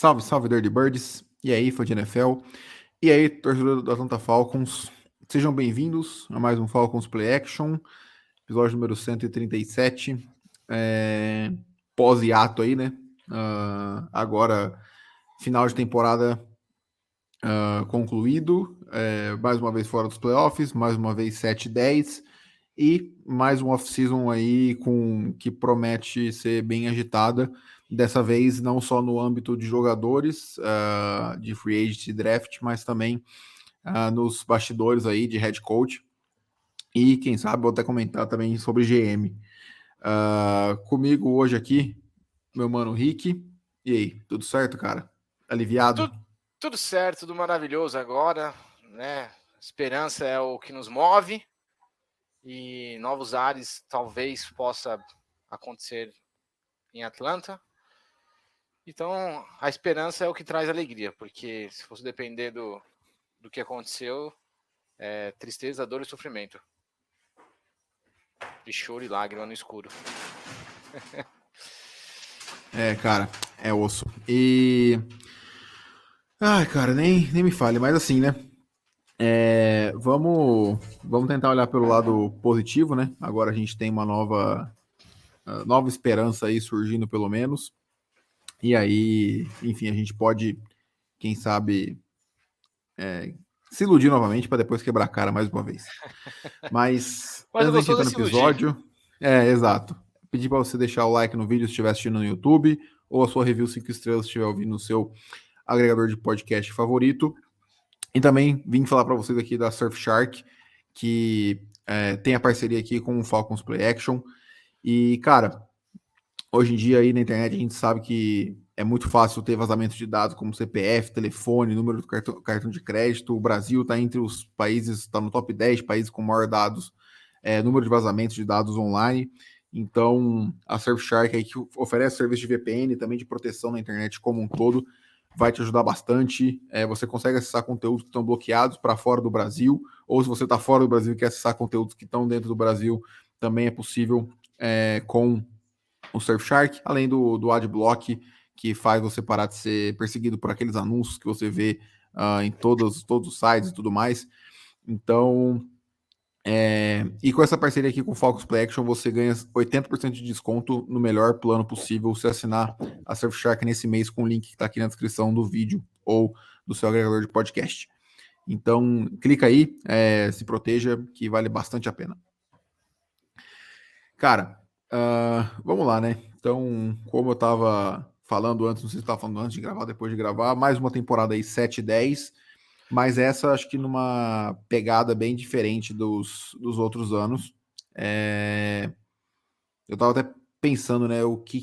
Salve, salve, Dirty Birds. E aí, fã de NFL. E aí, torcedor do Atlanta Falcons. Sejam bem-vindos a mais um Falcons Play Action, episódio número 137. Pós-hiato aí, né? Agora, final de temporada concluído. Mais uma vez fora dos playoffs, mais uma vez 7-10. E mais um off-season aí que promete ser bem agitada. Dessa vez, não só no âmbito de jogadores, de free agent e draft, mas também nos bastidores aí de head coach. E quem sabe vou até comentar também sobre GM. Comigo hoje aqui, meu mano Rick. E aí, tudo certo, cara? Aliviado? Tudo certo, tudo maravilhoso agora, né? Esperança é o que nos move e novos ares talvez possa acontecer em Atlanta. Então, a esperança é o que traz alegria, porque se fosse depender do que aconteceu, é tristeza, dor e sofrimento. De choro e lágrima no escuro. Cara, é osso. E... Ai, cara, nem me fale, mas assim, né? Vamos tentar olhar pelo lado positivo, né? Agora a gente tem uma nova esperança aí surgindo, pelo menos. E aí, enfim, a gente pode, quem sabe, se iludir novamente para depois quebrar a cara mais uma vez. Mas Mas o antes da gente gostoso entrar é no se iludir. episódio, exato. Pedir para você deixar o like no vídeo se estiver assistindo no YouTube, ou a sua review 5 estrelas se estiver ouvindo no seu agregador de podcast favorito. E também vim falar para vocês aqui da Surfshark, que tem a parceria aqui com o Falcons Play Action. E, cara, hoje em dia aí na internet a gente sabe que é muito fácil ter vazamento de dados como CPF, telefone, número do cartão de crédito. O Brasil está entre os países, está no top 10 países com maior dados, número de vazamentos de dados online. Então, a Surfshark aí que oferece serviço de VPN, também de proteção na internet como um todo, vai te ajudar bastante. Você consegue acessar conteúdos que estão bloqueados para fora do Brasil, ou se você está fora do Brasil e quer acessar conteúdos que estão dentro do Brasil, também é possível com o Surfshark, além do Adblock, que faz você parar de ser perseguido por aqueles anúncios que você vê em todos os sites e tudo mais. Então, e com essa parceria aqui com o Falcons Play Action, você ganha 80% de desconto no melhor plano possível se assinar a Surfshark nesse mês com o link que está aqui na descrição do vídeo ou do seu agregador de podcast. Então, clica aí, se proteja, que vale bastante a pena. Cara, vamos lá, né? Então, como eu tava falando antes, não sei se você tava falando antes de gravar, depois de gravar, mais uma temporada aí 7-10, mas essa acho que numa pegada bem diferente dos outros anos. Eu tava até pensando, né, o que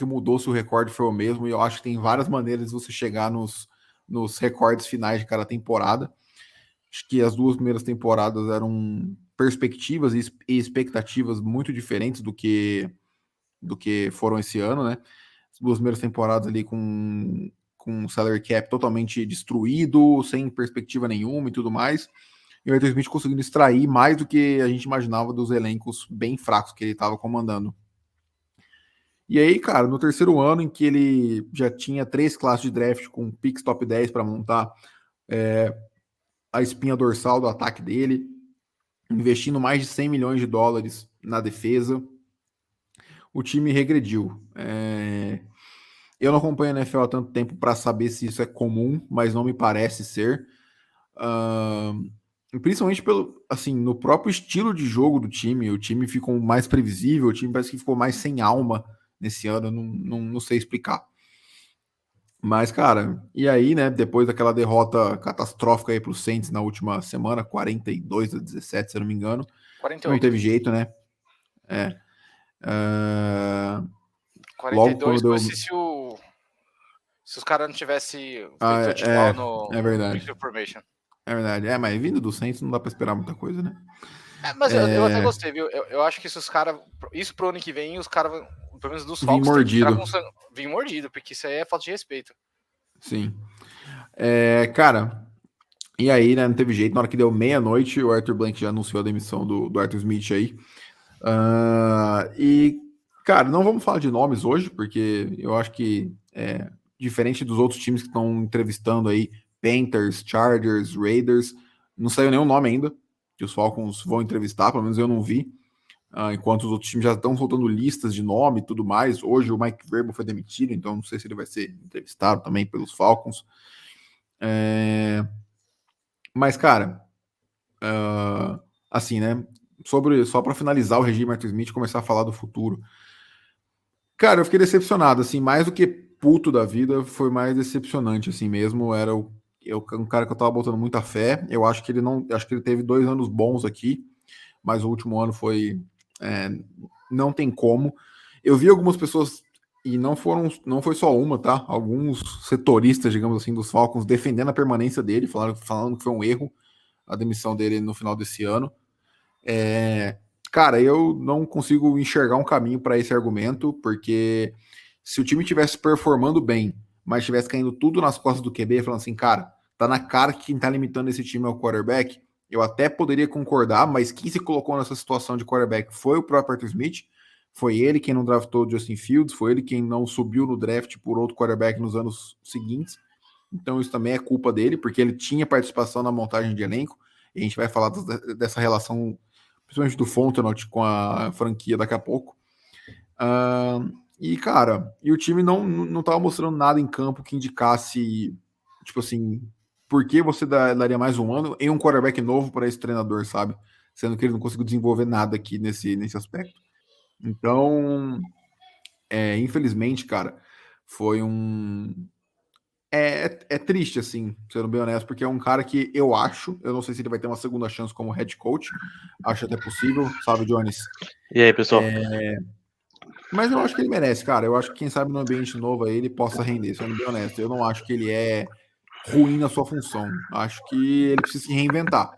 mudou se o recorde foi o mesmo, e eu acho que tem várias maneiras de você chegar nos recordes finais de cada temporada. Acho que as duas primeiras temporadas eram perspectivas e expectativas muito diferentes do que foram esse ano, né? As duas primeiras temporadas ali com o salary cap totalmente destruído, sem perspectiva nenhuma e tudo mais. E o Arthur Smith conseguindo extrair mais do que a gente imaginava dos elencos bem fracos que ele estava comandando. E aí, cara, no terceiro ano em que ele já tinha 3 classes de draft com picks top 10 para montar a espinha dorsal do ataque dele, investindo mais de 100 milhões de dólares na defesa, o time regrediu. Eu não acompanho a NFL há tanto tempo para saber se isso é comum, mas não me parece ser. Principalmente pelo, assim, no próprio estilo de jogo do time. O time ficou mais previsível, o time parece que ficou mais sem alma nesse ano, não sei explicar. Mas, cara, e aí, né, depois daquela derrota catastrófica aí pro Saints na última semana, 42-17, se eu não me engano, não 48. teve jeito, né? É. Logo quando 42 deu. se os caras não tivessem Ah, feito touchdown é no verdade. Victory Formation. É verdade. Mas vindo do Saints não dá pra esperar muita coisa, né? Mas eu até gostei, viu? Eu acho que se os caras. Isso pro ano que vem, os caras, pelo menos dos Vim Falcons, tem que entrar mordido. com sangue. Vim mordido, porque isso aí é falta de respeito. Sim. Cara, e aí, né? Não teve jeito. Na hora que deu meia-noite, o Arthur Blank já anunciou a demissão do Arthur Smith aí. E, cara, não vamos falar de nomes hoje, porque eu acho que diferente dos outros times que estão entrevistando aí, Panthers, Chargers, Raiders, não saiu nenhum nome ainda que os Falcons vão entrevistar, pelo menos eu não vi, enquanto os outros times já estão soltando listas de nome e tudo mais. Hoje o Mike Vrabel foi demitido, então não sei se ele vai ser entrevistado também pelos Falcons. Mas, cara, assim, né, só para finalizar o regime Arthur Smith e começar a falar do futuro. Cara, eu fiquei decepcionado, assim, mais do que puto da vida, foi mais decepcionante, assim mesmo. Era um cara que eu tava botando muita fé. Eu acho que ele teve 2 anos bons aqui, mas o último ano foi. Não tem como. Eu vi algumas pessoas, e não foi só uma, tá? Alguns setoristas, digamos assim, dos Falcons defendendo a permanência dele, falando que foi um erro a demissão dele no final desse ano. Cara, eu não consigo enxergar um caminho para esse argumento, porque se o time tivesse performando bem, mas tivesse caindo tudo nas costas do QB, falando assim, cara, tá na cara que quem tá limitando esse time é o quarterback, eu até poderia concordar, mas quem se colocou nessa situação de quarterback foi o próprio Arthur Smith, foi ele quem não draftou o Justin Fields, foi ele quem não subiu no draft por outro quarterback nos anos seguintes, então isso também é culpa dele, porque ele tinha participação na montagem de elenco, e a gente vai falar dessa relação, principalmente do Fontenot com a franquia daqui a pouco. E, cara, o time não tava mostrando nada em campo que indicasse, tipo assim, por que você daria mais um ano em um quarterback novo para esse treinador, sabe? Sendo que ele não conseguiu desenvolver nada aqui nesse aspecto. Então, infelizmente, cara, foi um. É triste, assim, sendo bem honesto, porque é um cara que eu não sei se ele vai ter uma segunda chance como head coach, acho até possível, sabe, Jones? E aí, pessoal? Mas eu acho que ele merece, cara. Eu acho que quem sabe no ambiente novo aí ele possa render, sendo bem honesto. Eu não acho que ele é ruim na sua função. Acho que ele precisa se reinventar.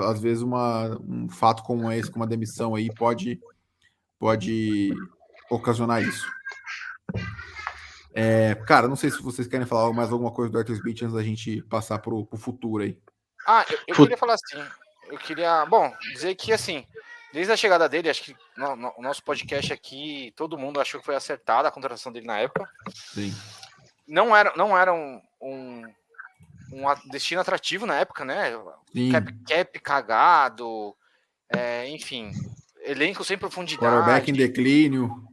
Às vezes um fato como esse, como uma demissão aí, pode ocasionar isso. Cara, não sei se vocês querem falar mais alguma coisa do Arthur Smith antes da gente passar pro futuro aí. Eu queria falar assim. Eu queria, dizer que assim, desde a chegada dele, acho que o nosso podcast aqui, todo mundo achou que foi acertada a contratação dele na época. Sim. Não era um destino atrativo na época, né? Cap cagado, enfim, elenco sem profundidade. Quarterback em declínio.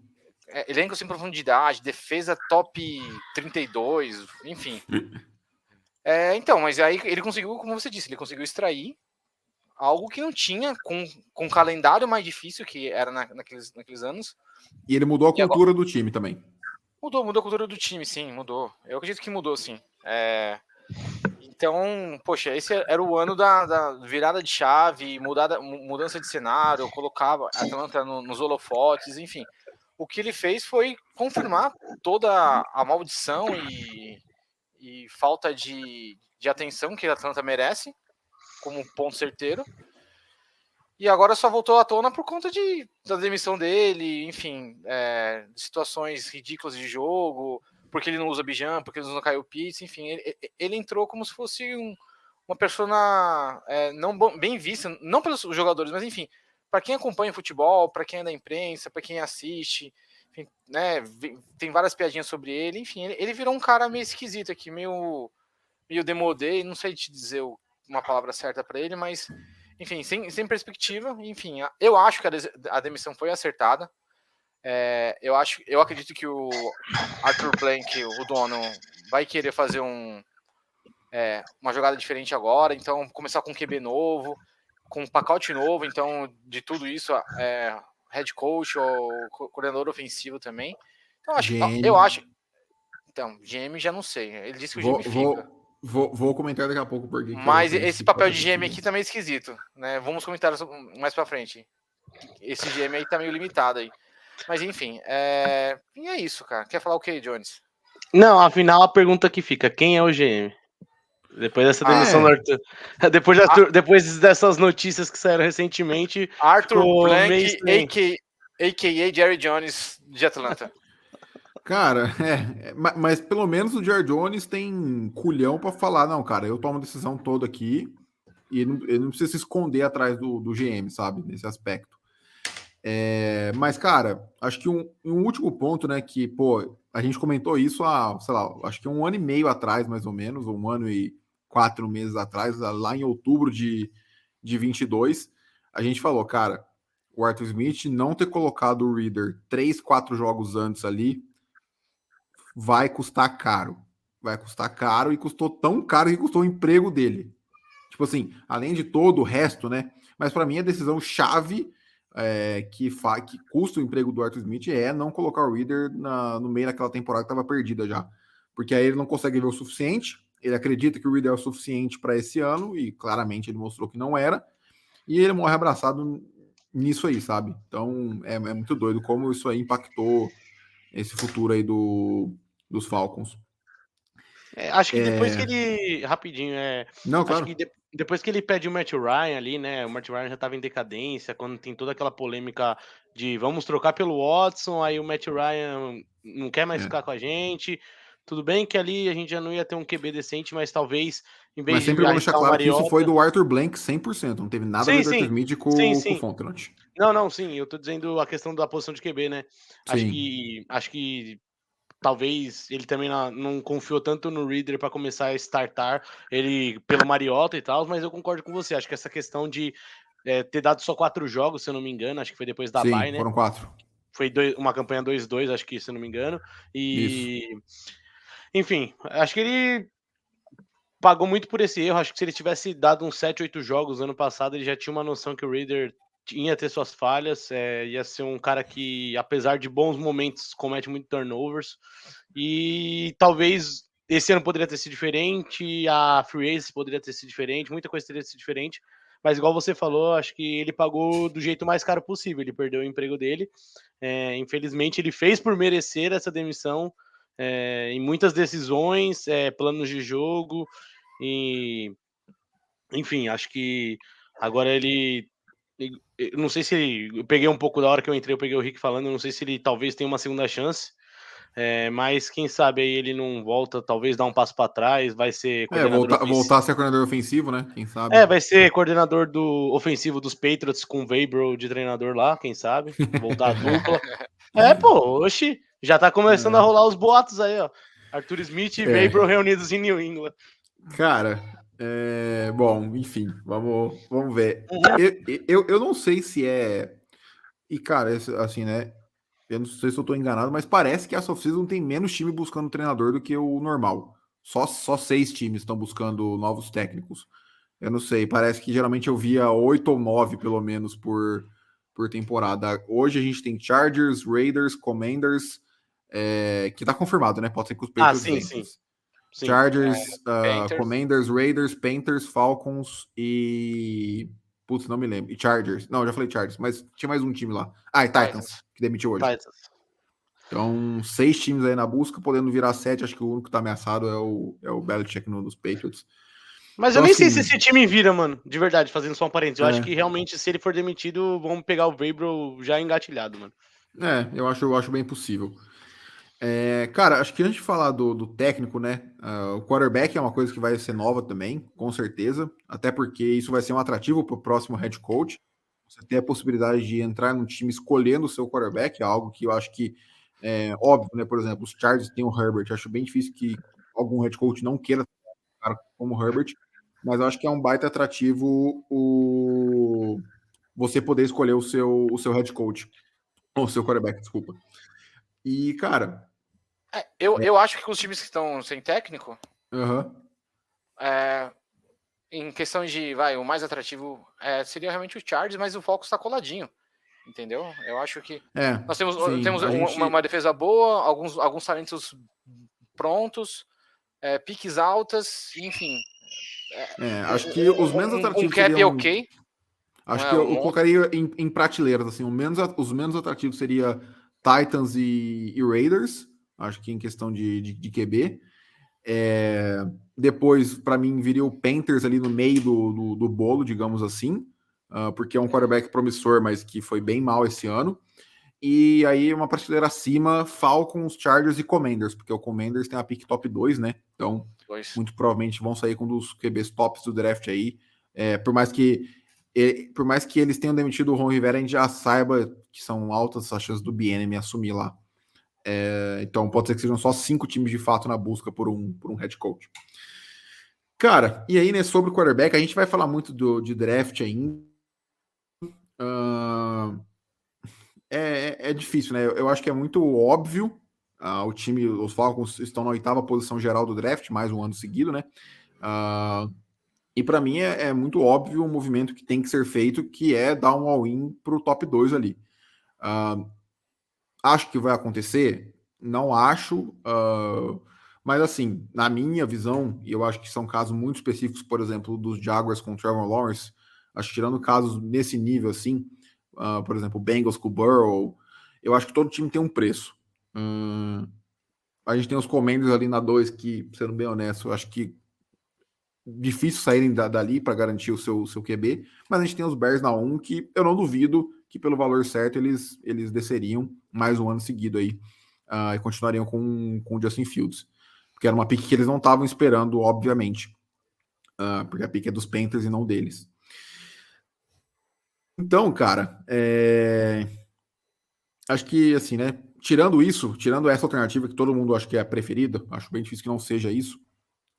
Elenco sem profundidade, defesa top 32, enfim. Então, mas aí ele conseguiu, como você disse, ele conseguiu extrair algo que não tinha com um calendário mais difícil que era naqueles anos. E ele mudou a cultura do time também. Mudou a cultura do time, sim, mudou. Eu acredito que mudou, sim. Então, poxa, esse era o ano da virada de chave, mudança de cenário, colocava a Atlanta nos holofotes, enfim. O que ele fez foi confirmar toda a maldição e falta de atenção que a Atlanta merece, como ponto certeiro. E agora só voltou à tona por conta da demissão dele, enfim, de situações ridículas de jogo, porque ele não usa Bijan, porque ele não usa Kyle Pitts, enfim, ele entrou como se fosse uma persona não bem vista, não pelos jogadores, mas enfim, para quem acompanha futebol, para quem é da imprensa, para quem assiste, enfim, né, tem várias piadinhas sobre ele, enfim, ele virou um cara meio esquisito aqui, meio demodé, não sei te dizer uma palavra certa para ele, mas enfim, sem perspectiva, enfim, eu acho que a demissão foi acertada. Eu acredito que o Arthur Blank, o dono, vai querer fazer uma jogada diferente agora, então começar com um QB novo, com um pacote novo, então de tudo isso, head coach ou coordenador ofensivo também. Então eu acho. Então, GM já não sei. Ele disse que o GM fica. Vou comentar daqui a pouco porque. Mas esse papel de GM aqui tá meio esquisito, né? Vamos comentar mais pra frente. Esse GM aí tá meio limitado aí. Mas enfim, e é isso, cara. Quer falar o quê, Jones? Não, afinal a pergunta que fica, quem é o GM? Depois dessa demissão do Arthur. Depois dessas notícias que saíram recentemente. Arthur Blank, a.k.a. Jerry Jones de Atlanta. Cara, mas pelo menos o Jerry Jones tem culhão pra falar, não, cara, eu tomo a decisão toda aqui e ele não precisa se esconder atrás do GM, sabe, nesse aspecto. Mas, cara, acho que um último ponto, né, que, pô, a gente comentou isso há, sei lá, acho que 1 ano e meio atrás, mais ou menos, ou 1 ano e 4 meses atrás, lá em outubro de 22, a gente falou, cara, o Arthur Smith não ter colocado o Reader 3, 4 jogos antes ali vai custar caro. Vai custar caro e custou tão caro que custou o emprego dele. Tipo assim, além de todo o resto, né? Mas para mim a decisão chave que custa o emprego do Arthur Smith é não colocar o Reader no meio daquela temporada que estava perdida já. Porque aí ele não consegue ver o suficiente, ele acredita que o Reader é o suficiente para esse ano, e claramente ele mostrou que não era, e ele morre abraçado nisso aí, sabe? Então é muito doido como isso aí impactou esse futuro aí dos Falcons. Acho que depois que ele. Rapidinho, Não, acho claro. que depois que ele pede o Matt Ryan ali, né? O Matt Ryan já tava em decadência, quando tem toda aquela polêmica de vamos trocar pelo Watson, aí o Matt Ryan não quer mais ficar com a gente. Tudo bem que ali a gente já não ia ter um QB decente, mas talvez, em Mas vez de sempre vamos deixar arriscar o claro que isso foi Mariota. do Arthur Blank 100%. Não teve nada a ver Sim, do Arthur sim. Smith Sim, com o sim. Fontenot. Não, sim, eu tô dizendo a questão da posição de QB, né? Acho Sim. que talvez ele também não confiou tanto no Reader para começar a startar ele pelo Mariota e tal, mas eu concordo com você. Acho que essa questão de ter dado só 4 jogos, se eu não me engano, acho que foi depois da Sim, bye, né? foram 4. Foi uma campanha 2-2, acho que, se eu não me engano. Isso. E, enfim, acho que ele pagou muito por esse erro. Acho que se ele tivesse dado uns 7, 8 jogos ano passado, ele já tinha uma noção que o Reader ia ter suas falhas, ia ser um cara que, apesar de bons momentos, comete muito turnovers. E talvez esse ano poderia ter sido diferente, a Free Agency poderia ter sido diferente, muita coisa teria sido diferente. Mas igual você falou, acho que ele pagou do jeito mais caro possível. Ele perdeu o emprego dele. Infelizmente, ele fez por merecer essa demissão em muitas decisões, planos de jogo. E, enfim, acho que agora ele. Eu não sei se eu peguei um pouco da hora que eu entrei, eu peguei o Rick falando, eu não sei se ele talvez tenha uma segunda chance, mas quem sabe aí ele não volta, talvez dá um passo para trás, vai ser coordenador Voltar ofensivo. a ser coordenador ofensivo, né? Quem sabe? Vai ser coordenador do ofensivo dos Patriots com o Vabro de treinador lá, quem sabe? Voltar a dupla. Pô, oxi, já tá começando a rolar os boatos aí, ó. Arthur Smith e Vabro reunidos em New England. Cara, bom, enfim, vamos ver. Eu não sei se é. E, cara, assim, né? Eu não sei se eu tô enganado, mas parece que a off-season tem menos time buscando treinador do que o normal. Só 6 times estão buscando novos técnicos. Eu não sei, parece que geralmente eu via 8 ou 9, pelo menos, por temporada. Hoje a gente tem Chargers, Raiders, Commanders, que tá confirmado, né? Pode ser que os Patriots vençam. Sim. Chargers, Panthers. Commanders, Raiders, Panthers, Falcons e... Putz, não me lembro. E Chargers. Não, já falei Chargers, mas tinha mais um time lá. E Titans, que demitiu hoje. Titans. Então, 6 times aí na busca, podendo virar 7. Acho que o único que tá ameaçado é o Belichick dos Patriots. Mas então, eu nem assim, sei se esse time vira, mano. De verdade, fazendo só um parênteses. Eu acho que realmente, se ele for demitido, vamos pegar o Vabro já engatilhado, mano. Eu acho bem possível. Cara, acho que antes de falar do técnico, né? O quarterback é uma coisa que vai ser nova também, com certeza. Até porque isso vai ser um atrativo para o próximo head coach. Você ter a possibilidade de entrar num time escolhendo o seu quarterback, é algo que eu acho que é óbvio, né? Por exemplo, os Chargers têm o Herbert. Eu acho bem difícil que algum head coach não queira ter um cara como o Herbert. Mas eu acho que é um baita atrativo você poder escolher o seu head coach. Ou o seu quarterback, desculpa. E, cara. Eu acho que os times que estão sem técnico, em questão de, o mais atrativo seria realmente o Chargers, mas o Falcons está coladinho, entendeu? Eu acho que nós temos uma defesa boa, alguns talentos prontos, piques altas, enfim. Acho que os menos atrativos cap seriam... ok. Acho que eu colocaria em prateleiras, assim, os menos atrativos seria Titans e Raiders, acho que em questão de QB. Depois, para mim, viria o Panthers ali no meio do bolo, digamos assim, porque é um quarterback promissor, mas que foi bem mal esse ano. E aí, uma prateleira acima, Falcons, Chargers e Commanders, porque o Commanders tem a pick top 2, né? Então, muito provavelmente vão sair com um dos QBs tops do draft aí. Por mais que eles tenham demitido o Ron Rivera, a gente já saiba que são altas as chances do Bieniemy assumir lá. Então pode ser que sejam só 5 times de fato na busca por um head coach. Cara, e aí, né, sobre o quarterback, a gente vai falar muito de draft ainda. É difícil, né? Eu acho que é muito óbvio. Os Falcons estão na 8ª posição geral do draft, mais um ano seguido, né? E para mim é muito óbvio o movimento que tem que ser feito, que é dar um all-in para o top 2 ali. Acho que vai acontecer? Não acho. Mas assim, na minha visão, e eu acho que são casos muito específicos, por exemplo, dos Jaguars com o Trevor Lawrence, acho que tirando casos nesse nível assim, por exemplo, o Bengals com o Burrow, eu acho que todo time tem um preço. A gente tem os Commanders ali na 2 que, sendo bem honesto, eu acho que difícil saírem dali para garantir o seu QB, mas a gente tem os Bears na 1 que eu não duvido que pelo valor certo eles desceriam mais um ano seguido aí e continuariam com o Justin Fields, porque era uma pick que eles não estavam esperando, obviamente, porque a pick é dos Panthers e não deles. Então, cara, acho que assim, né, tirando essa alternativa que todo mundo acha que é a preferida, acho bem difícil que não seja isso,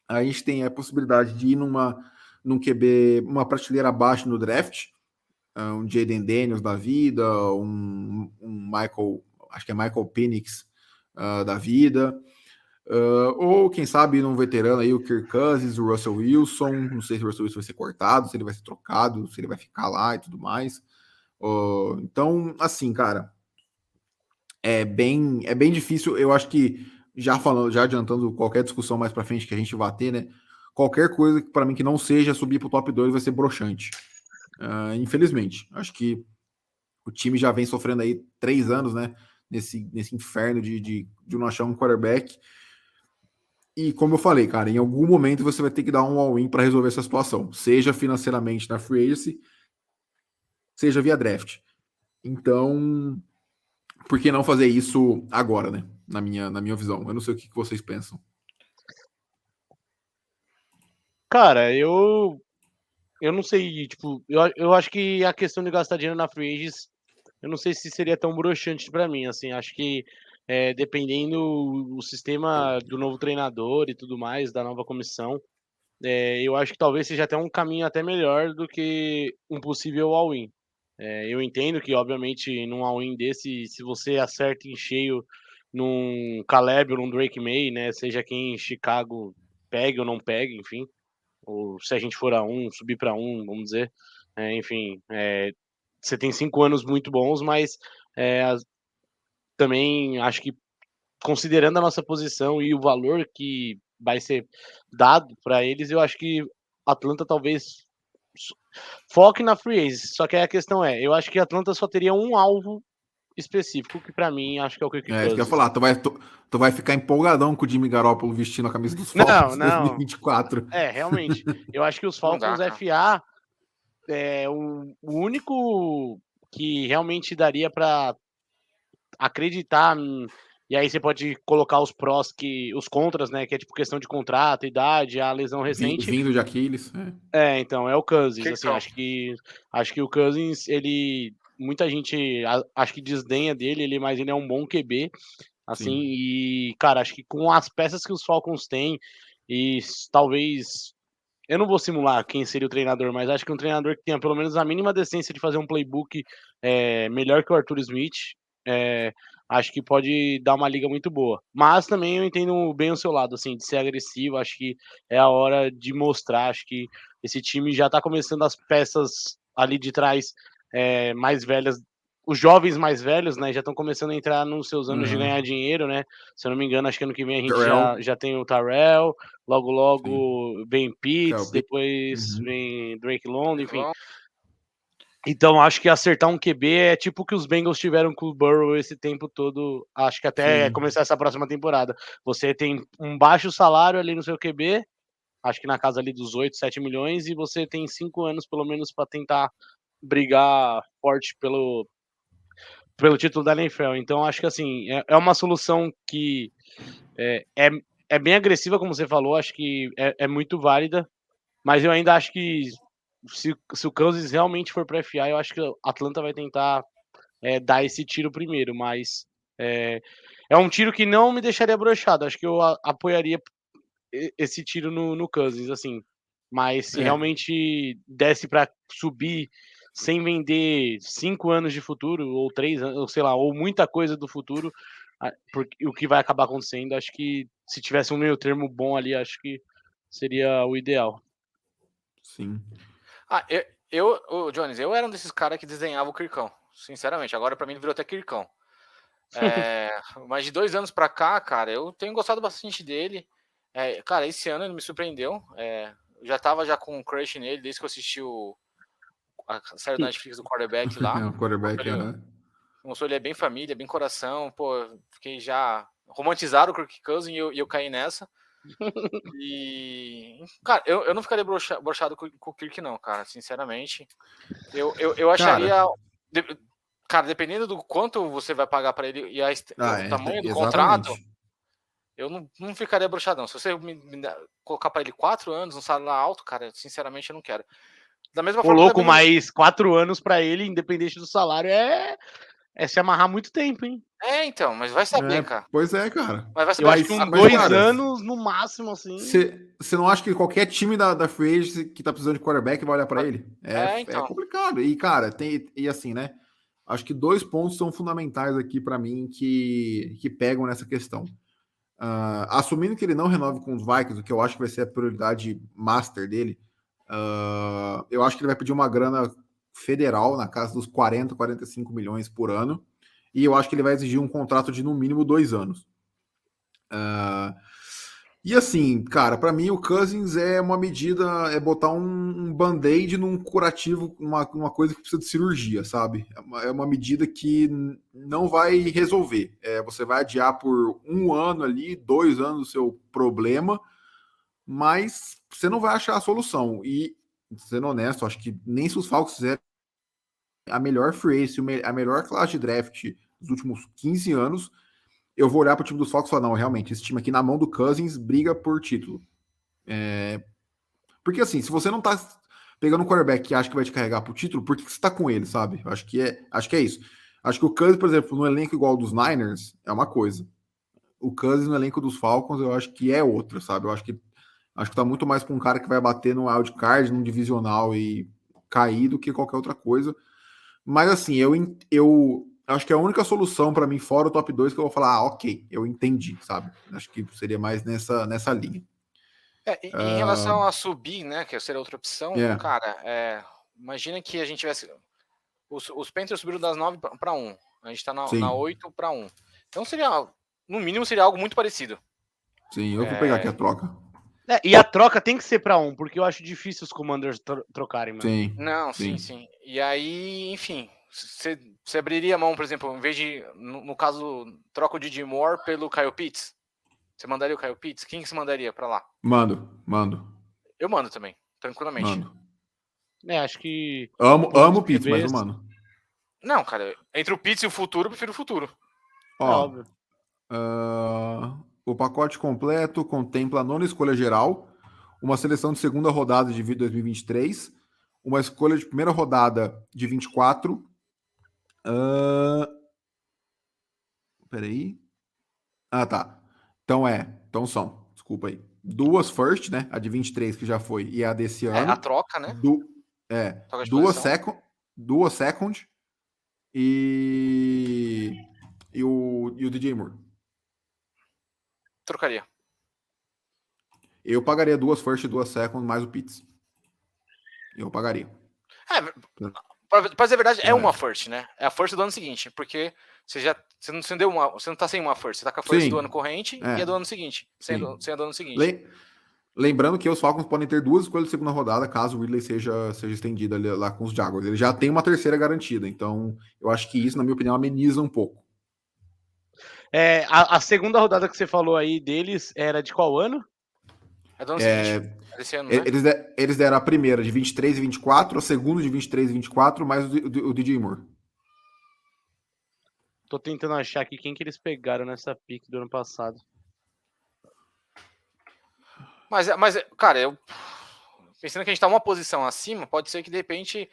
a gente tem a possibilidade de ir num QB, uma prateleira abaixo no draft, um Jaden Daniels da vida, um Michael, acho que é Michael Penix da vida, ou quem sabe num veterano aí, o Kirk Cousins, o Russell Wilson, não sei se o Russell Wilson vai ser cortado, se ele vai ser trocado, se ele vai ficar lá e tudo mais. Então, assim, cara, é bem difícil, eu acho que já adiantando qualquer discussão mais para frente que a gente vai ter, né? Qualquer coisa para mim que não seja subir para o top 2 vai ser broxante. Infelizmente, acho que o time já vem sofrendo aí 3 anos, né? Nesse inferno de não achar um quarterback. E como eu falei, cara, em algum momento você vai ter que dar um all-in para resolver essa situação, seja financeiramente na free agency, seja via draft. Então, por que não fazer isso agora, né? Na minha visão. Eu não sei o que vocês pensam. Cara, eu não sei, tipo, eu acho que a questão de gastar dinheiro na free agents, eu não sei se seria tão broxante pra mim, assim, acho que dependendo o sistema do novo treinador e tudo mais, da nova comissão, eu acho que talvez seja até um caminho até melhor do que um possível all-in. Eu entendo que, obviamente, num all-in desse, se você acerta em cheio num Caleb ou num Drake May, né, seja quem em Chicago pegue ou não pegue, enfim, ou se a gente for a 1, subir para 1, vamos dizer, enfim, você tem 5 anos muito bons, mas também acho que considerando a nossa posição e o valor que vai ser dado para eles, eu acho que Atlanta talvez foque na free agency. Só que a questão eu acho que Atlanta só teria um alvo específico, que para mim acho que é o Kirk Isso que eu ia Cousins. falar, tu vai ficar empolgadão com o Jimmy Garoppolo vestindo a camisa dos Não, Falcons em não. 2024. Realmente. Eu acho que os Não dá, Falcons cara. FA o único que realmente daria para acreditar. E aí você pode colocar os prós, os contras, né? Que é tipo questão de contrato, idade, a lesão recente. Vindo de Aquiles. Então, é o Cousins. Que Assim, são? acho que o Cousins, ele. Muita gente acho que desdenha dele, mas ele é um bom QB. Assim, Sim. e, cara, acho que com as peças que os Falcons têm, e talvez. Eu não vou simular quem seria o treinador, mas acho que um treinador que tenha pelo menos a mínima decência de fazer um playbook melhor que o Arthur Smith, acho que pode dar uma liga muito boa. Mas também eu entendo bem o seu lado, assim, de ser agressivo. Acho que é a hora de mostrar. Acho que esse time já tá começando as peças ali de trás mais velhas. Os jovens mais velhos, né, já estão começando a entrar nos seus anos de ganhar dinheiro, né? Se eu não me engano, acho que ano que vem a gente já tem o Tyrell, logo vem Pitts, depois vem Drake London, enfim. Então acho que acertar um QB é tipo o que os Bengals tiveram com o Burrow esse tempo todo, acho que até começar essa próxima temporada. Você tem um baixo salário ali no seu QB, acho que na casa ali dos 8, 7 milhões, e você tem 5 anos pelo menos para tentar brigar forte pelo título da NFL. Então acho que assim, é uma solução que é bem agressiva, como você falou, acho que é muito válida, mas eu ainda acho que se o Cousins realmente for para FA, eu acho que a Atlanta vai tentar dar esse tiro primeiro, mas é um tiro que não me deixaria broxado. Acho que eu apoiaria esse tiro no Cousins, assim. Mas se realmente desse para subir sem vender 5 anos de futuro, ou 3 anos, ou sei lá, ou muita coisa do futuro, porque o que vai acabar acontecendo, acho que se tivesse um meio termo bom ali, acho que seria o ideal. Sim. O Jones, eu era um desses caras que desenhava o Kirkão, sinceramente. Agora pra mim ele virou até Kirkão. Mas de 2 anos pra cá, cara, eu tenho gostado bastante dele. Cara, esse ano ele me surpreendeu. Eu já tava com um crush nele desde que eu assisti a série da Netflix do quarterback lá. O quarterback, Mostrou ele é bem família, bem coração. Pô, fiquei já romantizado o Kirk Cousins e eu caí nessa. E, cara, eu não ficaria broxado com o Kirk, não, cara, sinceramente. Eu acharia. Cara, dependendo do quanto você vai pagar para ele e o tamanho do contrato, eu não ficaria broxadão. Se você colocar para ele 4 anos, um salário alto, cara, sinceramente eu não quero. Da mesma forma. Louco, mas 4 anos para ele, independente do salário, é se amarrar muito tempo, hein? Então, mas vai saber, cara. Pois é, cara. Mas vai saber. Eu acho que 2 anos no máximo, assim. Você não acha que qualquer time da Free Agency que tá precisando de quarterback vai olhar para ele? Então. É complicado. E, cara, e assim, né? Acho que 2 pontos são fundamentais aqui para mim que pegam nessa questão. Assumindo que ele não renove com os Vikings, o que eu acho que vai ser a prioridade master dele, eu acho que ele vai pedir uma grana federal na casa dos 40, 45 milhões por ano, e eu acho que ele vai exigir um contrato de no mínimo 2 anos. E assim, cara, para mim o Cousins é uma medida, é botar um band-aid num curativo, uma coisa que precisa de cirurgia, sabe? É uma medida que não vai resolver. Você vai adiar por 1 ano ali, 2 anos o seu problema, mas você não vai achar a solução. E, sendo honesto, acho que nem se os Falcons fizerem a melhor free agency, a melhor classe de draft dos últimos 15 anos, eu vou olhar para o time dos Falcons e falar, não, realmente, esse time aqui na mão do Cousins briga por título. Porque assim, se você não tá pegando um quarterback que acha que vai te carregar pro título, por que você tá com ele, sabe? Acho que é isso. Acho que o Cousins, por exemplo, no elenco igual dos Niners, é uma coisa. O Cousins no elenco dos Falcons, eu acho que é outra, sabe? Eu acho que tá muito mais com um cara que vai bater no wildcard, num divisional e cair do que qualquer outra coisa. Mas assim, eu acho que a única solução para mim, fora o top 2, que eu vou falar, ok, eu entendi, sabe? Acho que seria mais nessa linha. Em relação a subir, né, que seria outra opção, cara, imagina que a gente tivesse. Os Panthers subiram das 9 para 1. A gente tá na 8 para 1. Então no mínimo, seria algo muito parecido. Sim, eu vou pegar aqui a troca. E a troca tem que ser para 1, porque eu acho difícil os Commanders trocarem, mano. Sim. Não, sim. E aí, enfim, você abriria a mão, por exemplo, em vez de, no caso, troca o DJ Moore pelo Kyle Pitts? Você mandaria o Kyle Pitts? Quem que você mandaria para lá? Mando. Eu mando também, tranquilamente. Mando. Acho que... Amo o Pitts, mas eu mando. Não, cara, entre o Pitts e o futuro, eu prefiro o futuro. Óbvio. O pacote completo contempla a 9ª escolha geral, uma seleção de segunda rodada de 2023, uma escolha de primeira rodada de 24. Peraí. Tá. Então são, desculpa aí. 2 first, né? A de 23 que já foi e a desse ano. A troca, né? Duas second e o DJ Moore. Trocaria. Eu pagaria 2 first e 2 second mais o Pitts. Eu pagaria. Pra dizer a verdade, é uma first, né? É a first do ano seguinte, porque você não tá sem uma first, você tá com a first do ano corrente e a do ano seguinte, sem a do ano seguinte. Lembrando que os Falcons podem ter 2 escolhas de segunda rodada caso o Ridley seja estendido ali, lá com os Jaguars. Ele já tem uma terceira garantida, então eu acho que isso, na minha opinião, ameniza um pouco. A segunda rodada que você falou aí deles era de qual ano? É do ano seguinte. Desse ano, né? Eles deram a primeira de 23 e 24, a segunda de 23 e 24, mais o DJ Moore. Tô tentando achar aqui quem que eles pegaram nessa pick do ano passado. Mas cara, pensando que a gente tá uma posição acima, pode ser que de repente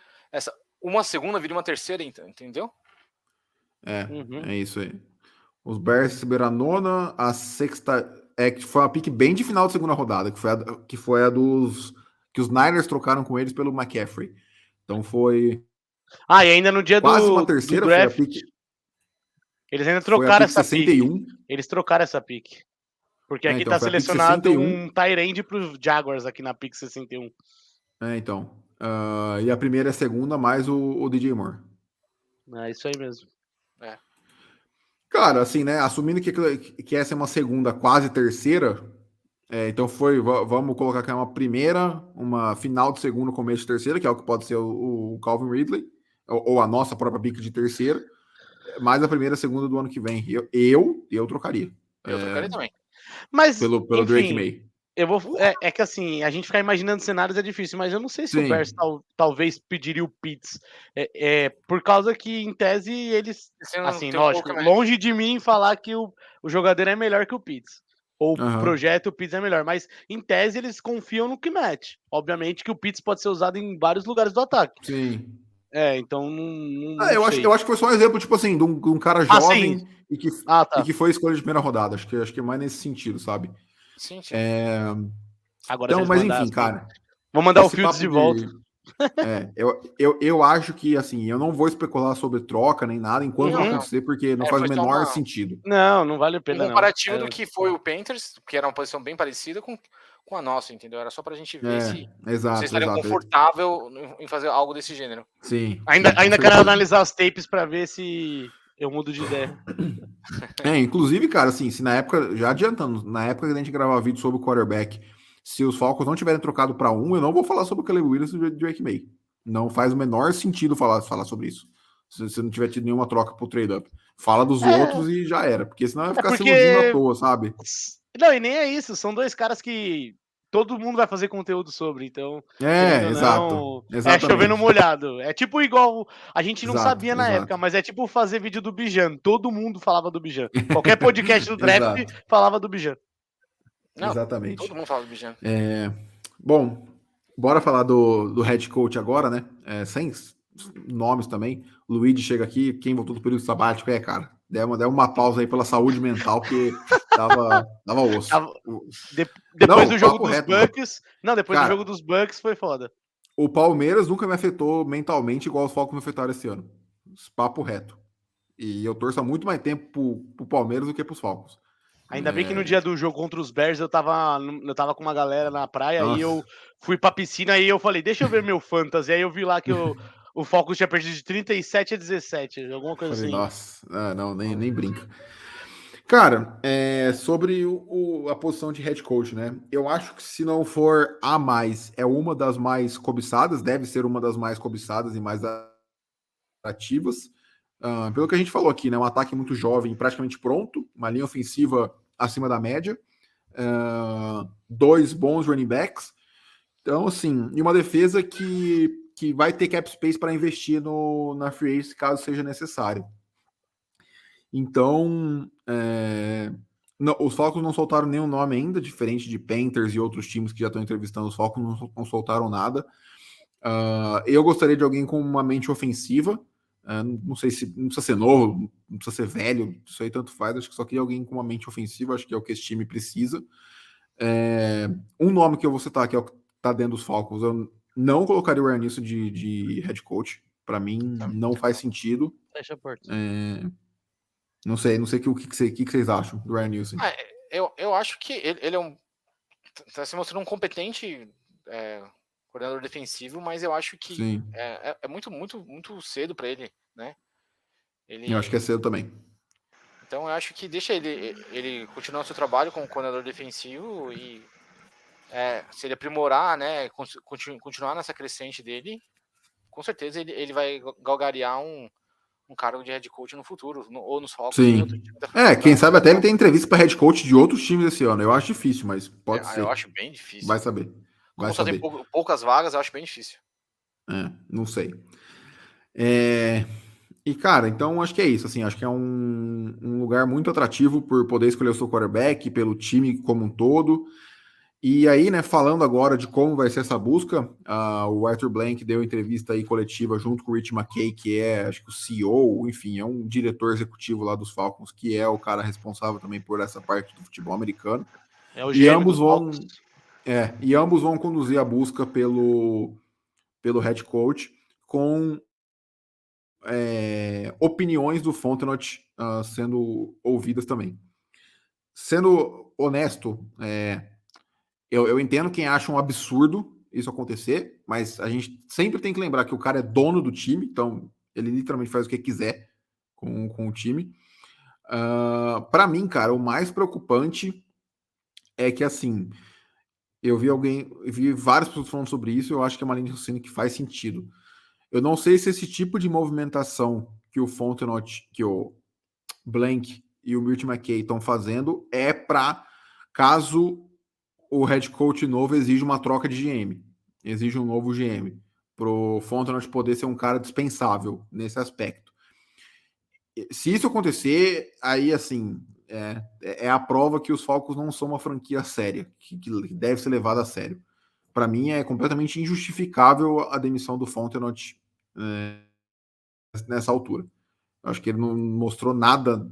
uma segunda vire uma terceira, entendeu? É isso aí. Os Bears receberam a nona, a sexta. Que foi uma pick bem de final de segunda rodada, que foi a dos. Que os Niners trocaram com eles pelo McCaffrey. Então foi. E ainda no dia Quase uma do terceira, draft, foi a pick. eles ainda Foi a trocaram pick essa 61. pick. Eles trocaram essa pick. Porque aqui Então, tá foi a pick selecionado 61. um tight end pros Jaguars aqui na pick 61. Então. E a primeira e a segunda, mais o DJ Moore. É isso aí mesmo. Cara, assim, né? Assumindo que essa é uma segunda, quase terceira. Então vamos colocar que é uma primeira, uma final de segunda, começo de terceira, que é o que pode ser o Calvin Ridley, ou a nossa própria pick de terceira, mais a primeira e segunda do ano que vem. Eu trocaria. Eu trocaria também. Mas, Pelo Drake enfim, May. eu vou. É que assim, a gente ficar imaginando cenários é difícil, mas eu não sei se o Sim. Bears talvez pediria o Pitts. Por causa que, em tese, eles. Você não Assim, tem lógico, pouco, né? longe de mim falar que o jogador é melhor que o Pitts. Ou o Aham. projeto o Pitts é melhor, mas em tese eles confiam no que mete. Obviamente que o Pitts pode ser usado em vários lugares do ataque. Sim. Então não eu sei. acho que foi só um exemplo, tipo assim, de um cara jovem sim. e que foi escolha de primeira rodada. Acho que é mais nesse sentido, sabe? Sim. Agora Então, se mas eles enfim, mandassem. cara. Vou mandar o esse Fields papo de volta. Eu acho que, assim, eu não vou especular sobre troca nem nada enquanto não Uhum. acontecer, porque não faz o foi só menor sentido. Não vale a Um pena, não. comparativo do que foi o Panthers, que era uma posição bem parecida com a nossa, entendeu? Era só pra gente ver se vocês Exato. estariam confortáveis em fazer algo desse gênero. Sim. Ainda com quero certeza. analisar as tapes pra ver se eu mudo de ideia. Inclusive, cara, assim, se na época, já adiantando, na época que a gente gravava vídeo sobre o quarterback, se os Falcons não tiverem trocado para eu não vou falar sobre o Caleb Williams e o Drake May. Não faz o menor sentido falar sobre isso. Se você não tiver tido nenhuma troca pro trade-up. Fala dos outros e já era. Porque senão vai ficar se iludindo à toa, sabe? Não, e nem é isso. São dois caras que todo mundo vai fazer conteúdo sobre, então, querendo ou não, exatamente. chovendo molhado. É tipo igual, a gente não Exato, sabia na época, mas é tipo fazer vídeo do Bijan. Todo mundo falava do Bijan. Qualquer podcast do draft falava do Bijan. Não, exatamente. todo mundo fala do Bijan. Bom, bora falar do head coach agora, né? Sem nomes também. O Luigi chega aqui, quem voltou do período sabático cara. Deu uma pausa aí pela saúde mental, que dava osso. Depois do jogo dos Bucks. Não, depois do jogo dos Bucks foi foda. O Palmeiras nunca me afetou mentalmente igual os Falcons me afetaram esse ano. Papo reto. E eu torço há muito mais tempo pro Palmeiras do que pros Falcons. Ainda bem que no dia do jogo contra os Bears eu tava com uma galera na praia. Nossa. E eu fui pra piscina e eu falei, deixa eu ver meu fantasy. Aí eu vi lá que o Falcons tinha perdido de 37-17, alguma coisa falei, assim. Nossa, não, nem brinca. Cara, sobre a posição de head coach, né? Eu acho que se não for a mais, é uma das mais cobiçadas, deve ser uma das mais cobiçadas e mais ativas. Pelo que a gente falou aqui, né? Um ataque muito jovem, praticamente pronto, uma linha ofensiva acima da média, 2 bons running backs. Então, assim, e uma defesa que vai ter cap space para investir na free agency caso seja necessário. Então, os Falcons não soltaram nenhum nome ainda, diferente de Panthers e outros times que já estão entrevistando os Falcons, não soltaram nada. Eu gostaria de alguém com uma mente ofensiva. Não sei se não precisa ser novo, não precisa ser velho, isso aí tanto faz. Acho que só queria alguém com uma mente ofensiva, acho que é o que esse time precisa. Um nome que eu vou citar, que é o que está dentro dos Falcons, eu não colocaria o Ryan Nielsen de head coach. Para mim, não faz sentido. Fecha a porta. Não sei o que vocês acham do Ryan Nielsen. Eu acho que ele tá se mostrando um competente coordenador defensivo, mas eu acho que é muito, muito, muito cedo para ele, né? Eu acho que é cedo também. Então eu acho que deixa ele continuar o seu trabalho como coordenador defensivo e se ele aprimorar, né, continuar nessa crescente dele, com certeza ele vai galgarear um cargo de head coach no futuro, ou nos Falcons. Sim. Quem sabe até ele tem entrevista para head coach de outros times esse ano. Eu acho difícil, mas pode ser. Eu acho bem difícil. Vai saber. Como só tem poucas vagas, eu acho bem difícil. Não sei. E, cara, então acho que é isso. Assim, acho que é um lugar muito atrativo por poder escolher o seu quarterback, pelo time como um todo. E aí, né, falando agora de como vai ser essa busca, o Arthur Blank deu entrevista aí coletiva junto com o Rich McKay, que é, acho que o CEO, enfim, é um diretor executivo lá dos Falcons, que é o cara responsável também por essa parte do futebol americano. É o E GM ambos dos vão, Falcons. e ambos vão conduzir a busca pelo head coach com opiniões do Fontenot sendo ouvidas também. Sendo honesto, eu entendo quem acha um absurdo isso acontecer, mas a gente sempre tem que lembrar que o cara é dono do time, então ele literalmente faz o que quiser com o time. Para mim, cara, o mais preocupante é que, assim, vi várias pessoas falando sobre isso, eu acho que é uma linha de raciocínio que faz sentido. Eu não sei se esse tipo de movimentação que o Fontenot, que o Blank e o Milt McKay estão fazendo é para caso o head coach novo exige uma troca de GM, exige um novo GM, pro Fontenot poder ser um cara dispensável nesse aspecto. Se isso acontecer, aí assim é a prova que os Falcons não são uma franquia séria, que deve ser levada a sério. Para mim é completamente injustificável a demissão do Fontenot nessa altura. Eu acho que ele não mostrou nada.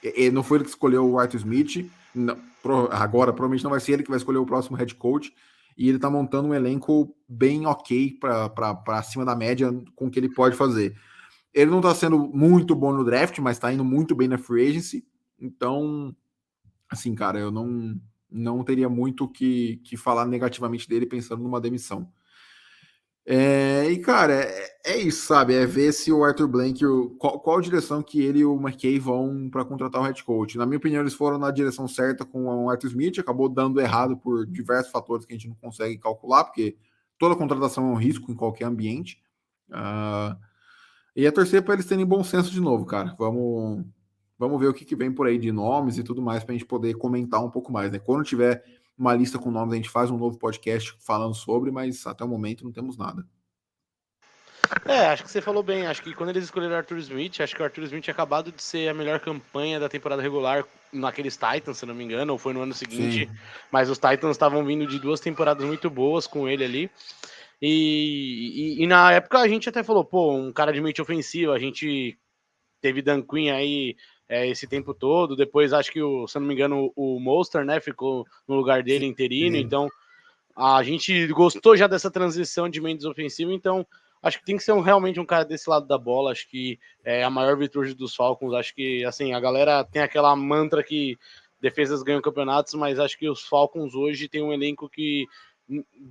Ele não foi ele que escolheu o Arthur Smith. Não, agora, provavelmente não vai ser ele que vai escolher o próximo head coach. E ele tá montando um elenco bem ok para acima da média com o que ele pode fazer. Ele não tá sendo muito bom no draft, mas tá indo muito bem na free agency. Então, assim, cara, eu não teria muito que falar negativamente dele pensando numa demissão. E, cara, é isso, sabe? É ver se o Arthur Blank, qual direção que ele e o McKay vão para contratar o head coach. Na minha opinião, eles foram na direção certa com o Arthur Smith, acabou dando errado por diversos fatores que a gente não consegue calcular, porque toda contratação é um risco em qualquer ambiente. E é torcer para eles terem bom senso de novo, cara. Vamos ver o que vem por aí de nomes e tudo mais para a gente poder comentar um pouco mais, né? Quando tiver uma lista com nomes, a gente faz um novo podcast falando sobre, mas até o momento não temos nada. Acho que você falou bem. Acho que quando eles escolheram o Arthur Smith, acho que o Arthur Smith tinha acabado de ser a melhor campanha da temporada regular naqueles Titans, se não me engano, ou foi no ano seguinte. Sim. Mas os Titans estavam vindo de 2 temporadas muito boas com ele ali. E na época a gente até falou, pô, um cara de mente ofensiva, a gente teve Dan Quinn aí esse tempo todo. Depois acho que, se eu não me engano, o Mostert, né, ficou no lugar dele interino. Sim. Então a gente gostou já dessa transição de mentes ofensiva, então acho que tem que ser realmente um cara desse lado da bola. Acho que é a maior virtude dos Falcons. Acho que, assim, a galera tem aquela mantra que defesas ganham campeonatos, mas acho que os Falcons hoje tem um elenco que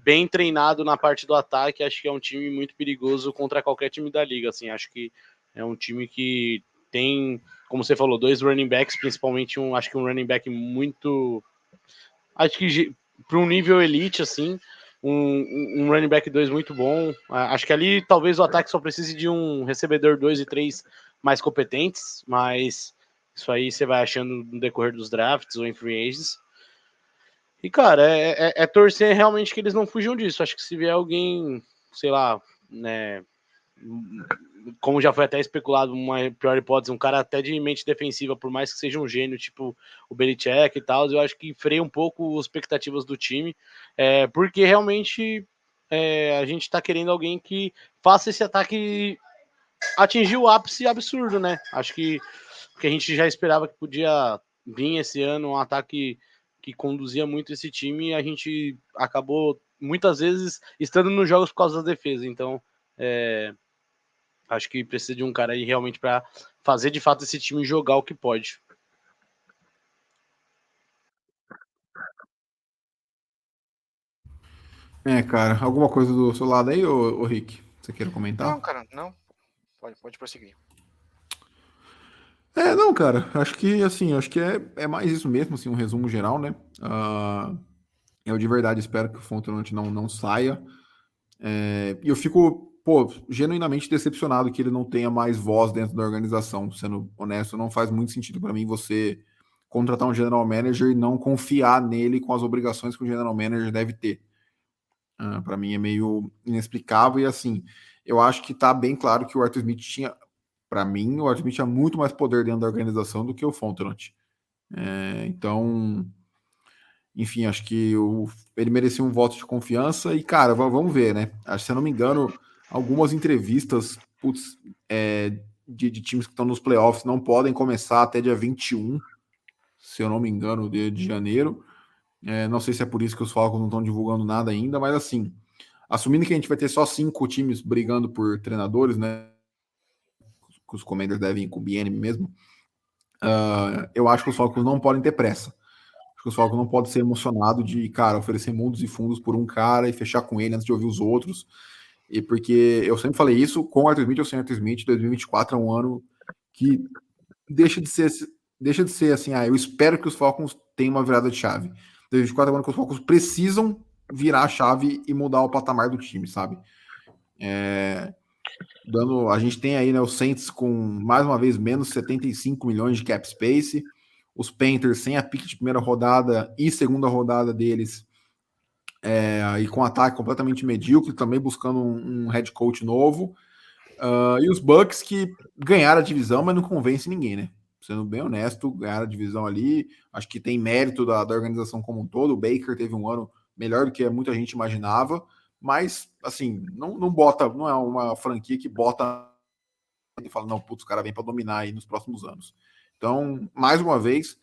bem treinado na parte do ataque. Acho que é um time muito perigoso contra qualquer time da liga. Assim, acho que é um time que tem, como você falou, 2 running backs, principalmente acho que um running back muito, acho que para um nível elite, assim, um running back 2 muito bom. Acho que ali talvez o ataque só precise de um recebedor 2 e 3 mais competentes, mas isso aí você vai achando no decorrer dos drafts ou em free agents. E, cara, é torcer realmente que eles não fujam disso. Acho que se vier alguém, sei lá, né, como já foi até especulado, uma pior hipótese, um cara até de mente defensiva, por mais que seja um gênio, tipo o Belichick e tal, eu acho que freia um pouco as expectativas do time, porque realmente a gente tá querendo alguém que faça esse ataque atingir o ápice absurdo, né? Acho que a gente já esperava que podia vir esse ano um ataque que conduzia muito esse time e a gente acabou muitas vezes estando nos jogos por causa da defesa, então acho que precisa de um cara aí realmente para fazer de fato esse time jogar o que pode. Cara, alguma coisa do seu lado aí, ô Rick? Você queira comentar? Não, cara, não. Pode prosseguir. Não, cara, acho que assim, acho que é mais isso mesmo, assim, um resumo geral, né? Eu de verdade espero que o Fontenot não saia. E eu fico, pô, genuinamente decepcionado que ele não tenha mais voz dentro da organização. Sendo honesto, não faz muito sentido para mim você contratar um general manager e não confiar nele com as obrigações que o general manager deve ter. Para mim é meio inexplicável e assim, eu acho que tá bem claro que o Arthur Smith tinha, para mim, o Arthur Smith tinha muito mais poder dentro da organização do que o Fontenot. Então, enfim, acho que ele merecia um voto de confiança e, cara, vamos ver, né? Acho que, se eu não me engano, algumas entrevistas, putz, de times que estão nos playoffs não podem começar até dia 21, se eu não me engano, de janeiro. Não sei se é por isso que os Falcons não estão divulgando nada ainda, mas assim, assumindo que a gente vai ter só 5 times brigando por treinadores, né? Que os Commanders devem ir com o BNM mesmo. Eu acho que os Falcons não podem ter pressa. Acho que os Falcons não podem ser emocionados de, cara, oferecer mundos e fundos por um cara e fechar com ele antes de ouvir os outros. E porque eu sempre falei isso, com o Arthur Smith ou sem Arthur Smith, 2024 é um ano que deixa de ser assim, eu espero que os Falcons tenham uma virada de chave. 2024 é um ano que os Falcons precisam virar a chave e mudar o patamar do time, sabe? A gente tem aí, né, os Saints com, mais uma vez, menos 75 milhões de cap space, os Panthers sem a pick de primeira rodada e segunda rodada deles, e com ataque completamente medíocre, também buscando um head coach novo, e os Bucks que ganharam a divisão, mas não convence ninguém, né? Sendo bem honesto, ganharam a divisão ali, acho que tem mérito da organização como um todo. O Baker teve um ano melhor do que muita gente imaginava, mas assim, não é uma franquia que bota e fala, não, putz, o cara vem para dominar aí nos próximos anos. Então, mais uma vez,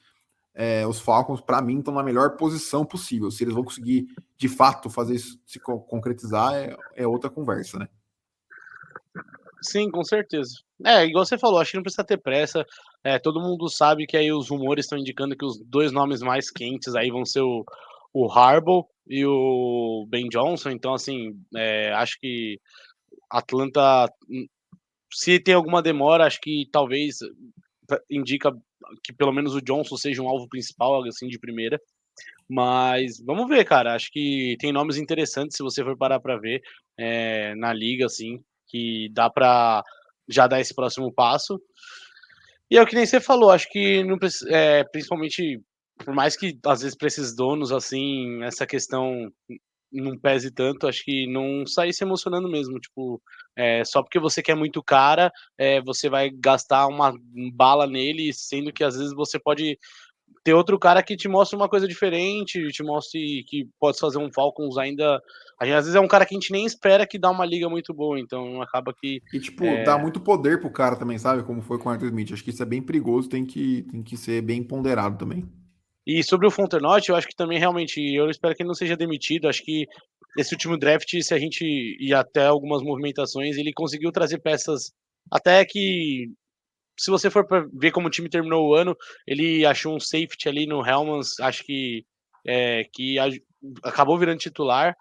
os Falcons, para mim, estão na melhor posição possível. Se eles vão conseguir, de fato, fazer isso se concretizar, é outra conversa, né? Sim, com certeza. Igual você falou, acho que não precisa ter pressa. Todo mundo sabe que aí os rumores estão indicando que os dois nomes mais quentes aí vão ser o Harbaugh e o Ben Johnson. Então, assim, acho que Atlanta, se tem alguma demora, acho que talvez indica que pelo menos o Johnson seja um alvo principal, algo assim, de primeira. Mas vamos ver, cara. Acho que tem nomes interessantes se você for parar para ver na liga, assim, que dá para já dar esse próximo passo. E é o que nem você falou, acho que não, principalmente, por mais que às vezes para esses donos, assim, essa questão não pese tanto, acho que não sair se emocionando mesmo. Tipo, só porque você quer muito cara, você vai gastar uma bala nele, sendo que às vezes você pode ter outro cara que te mostra uma coisa diferente, te mostre que pode fazer um Falcons ainda. Às vezes é um cara que a gente nem espera que dá uma liga muito boa, então acaba que. E, tipo, dá muito poder pro cara também, sabe? Como foi com o Arthur Smith. Acho que isso é bem perigoso, tem que ser bem ponderado também. E sobre o Fontenot, eu acho que também realmente, eu espero que ele não seja demitido. Acho que esse último draft, se a gente ir até algumas movimentações, ele conseguiu trazer peças até que, se você for pra ver como o time terminou o ano, ele achou um safety ali no Hellmans, acho que acabou virando titular.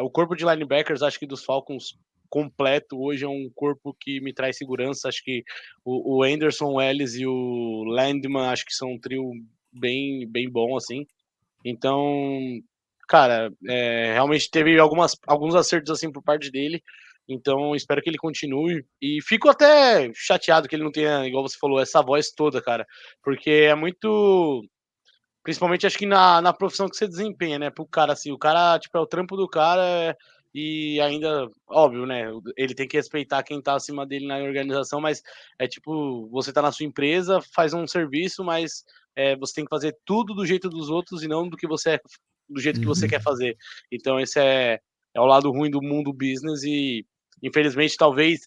O corpo de linebackers, acho que dos Falcons completo hoje é um corpo que me traz segurança. Acho que o Anderson, o Ellis e o Landman, acho que são um trio bem, bem bom, assim. Então, cara, realmente teve alguns acertos assim por parte dele. Então, espero que ele continue. E fico até chateado que ele não tenha, igual você falou, essa voz toda, cara. Porque é muito. Principalmente acho que na profissão que você desempenha, né? Pro cara, assim, o cara, tipo, é o trampo do cara e ainda, óbvio, né? Ele tem que respeitar quem tá acima dele na organização, mas é tipo, você tá na sua empresa, faz um serviço, mas você tem que fazer tudo do jeito dos outros e não do jeito que você quer fazer. Então, esse é o lado ruim do mundo business e, infelizmente, talvez,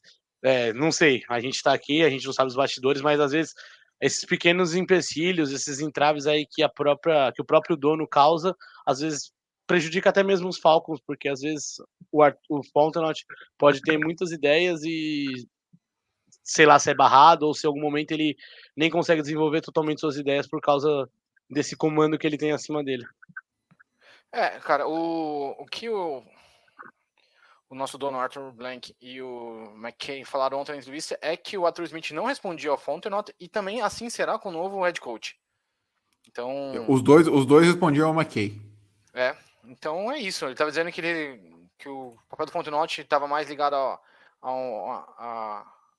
não sei, a gente tá aqui, a gente não sabe os bastidores, mas às vezes esses pequenos empecilhos, esses entraves aí que o próprio dono causa, às vezes prejudica até mesmo os Falcons, porque às vezes o Fontenot pode ter muitas ideias e sei lá se é barrado ou se em algum momento ele nem consegue desenvolver totalmente suas ideias por causa desse comando que ele tem acima dele. Cara, o que o nosso dono Arthur Blank e o McKay falaram ontem na entrevista é que o Arthur Smith não respondia ao Fontenot e também assim será com o novo head coach. Então, Os dois respondiam ao McKay. então é isso. Ele estava dizendo que o papel do Fontenot estava mais ligado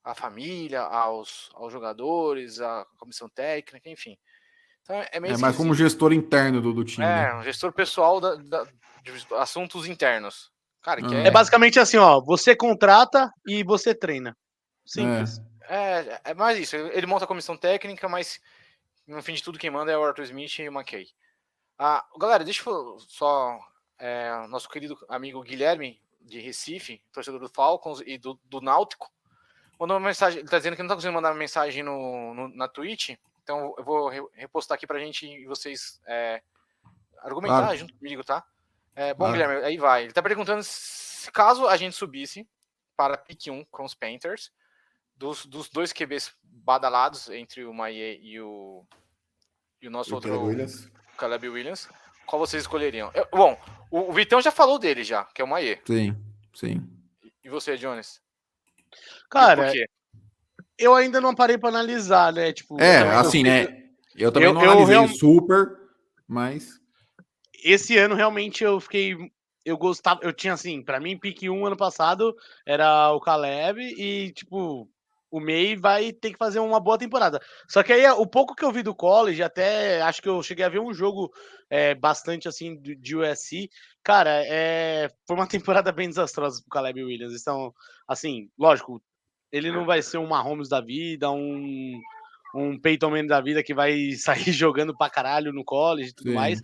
à família, aos jogadores, à comissão técnica, enfim. Então é meio Mas como gestor interno do time, né? um gestor pessoal de assuntos internos. Cara, que É basicamente assim, ó, você contrata e você treina. Simples. É mais isso. Ele monta a comissão técnica, mas no fim de tudo quem manda é o Arthur Smith e o McKay. Galera, deixa eu só... nosso querido amigo Guilherme, de Recife, torcedor do Falcons e do Náutico, mandou uma mensagem. Ele está dizendo que não está conseguindo mandar uma mensagem na Twitch, então eu vou repostar aqui para a gente e vocês argumentar junto comigo, tá? Bom, Guilherme, aí vai. Ele está perguntando se caso a gente subisse para pick 1 com os Panthers, dos dois QBs badalados entre o Maie e o nosso outro Caleb Williams, qual vocês escolheriam? Bom, o Vitão já falou dele já, que é o Maie. Sim. E você, Jones? Cara, eu ainda não parei para analisar, né? Tipo, assim, né? Eu também não analisei super, mas... Esse ano, realmente, eu gostava, eu tinha assim, pra mim, pick 1 ano passado era o Caleb e, tipo, o May vai ter que fazer uma boa temporada. Só que aí, o pouco que eu vi do college, até acho que eu cheguei a ver um jogo bastante, assim, de USC, cara, foi uma temporada bem desastrosa pro Caleb Williams. Então, assim, lógico, ele não vai ser um Mahomes da vida, um Peyton Manning da vida que vai sair jogando pra caralho no college e tudo mais.